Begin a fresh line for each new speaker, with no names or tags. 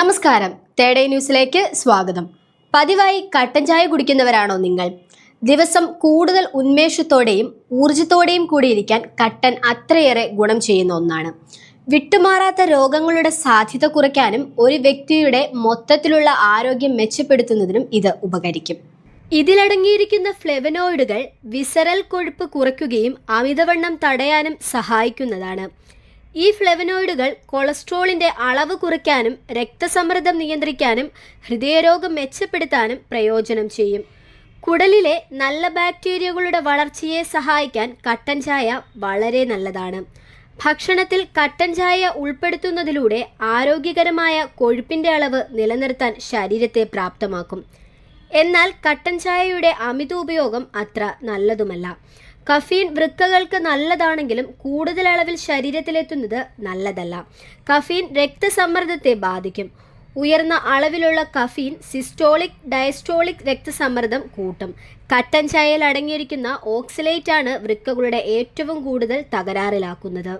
നമസ്കാരം, തേടേ ന്യൂസിലേക്ക് സ്വാഗതം. പതിവായി കട്ടൻ ചായ കുടിക്കുന്നവരാണോ നിങ്ങൾ? ദിവസം കൂടുതൽ ഉന്മേഷത്തോടെയും ഊർജത്തോടെയും കൂടിയിരിക്കാൻ കട്ടൻ അത്രയേറെ ഗുണം ചെയ്യുന്ന ഒന്നാണ്. വിട്ടുമാറാത്ത രോഗങ്ങളുടെ സാധ്യത കുറയ്ക്കാനും ഒരു വ്യക്തിയുടെ മൊത്തത്തിലുള്ള ആരോഗ്യം മെച്ചപ്പെടുത്തുന്നതിനും ഇത് ഉപകരിക്കും. ഇതിലടങ്ങിയിരിക്കുന്ന ഫ്ലെവനോയിഡുകൾ വിസറൽ കൊഴുപ്പ് കുറയ്ക്കുകയും അമിതവണ്ണം തടയാനും സഹായിക്കുന്നതാണ്. ഈ ഫ്ലെവനോയിഡുകൾ കൊളസ്ട്രോളിൻ്റെ അളവ് കുറയ്ക്കാനും രക്തസമ്മർദ്ദം നിയന്ത്രിക്കാനും ഹൃദയരോഗം മെച്ചപ്പെടുത്താനും പ്രയോജനം ചെയ്യും. കുടലിലെ നല്ല ബാക്ടീരിയകളുടെ വളർച്ചയെ സഹായിക്കാൻ കട്ടൻ ചായ വളരെ നല്ലതാണ്. ഭക്ഷണത്തിൽ കട്ടൻ ചായ ഉൾപ്പെടുത്തുന്നതിലൂടെ ആരോഗ്യകരമായ കൊഴുപ്പിൻ്റെ അളവ് നിലനിർത്താൻ ശരീരത്തെ പ്രാപ്തമാക്കും. എന്നാൽ കട്ടൻ ചായയുടെ അമിത ഉപയോഗം അത്ര നല്ലതുമല്ല. കഫീൻ വൃക്കകൾക്ക് നല്ലതാണെങ്കിലും കൂടുതൽ അളവിൽ ശരീരത്തിലെത്തുന്നത് നല്ലതല്ല. കഫീൻ രക്തസമ്മർദ്ദത്തെ ബാധിക്കും. ഉയർന്ന അളവിലുള്ള കഫീൻ സിസ്റ്റോളിക് ഡയസ്റ്റോളിക് രക്തസമ്മർദ്ദം കൂട്ടും. കട്ടൻ ചായയിൽ അടങ്ങിയിരിക്കുന്ന ഓക്സലേറ്റ് ആണ് വൃക്കകളുടെ ഏറ്റവും കൂടുതൽ തകരാറിലാക്കുന്നത്.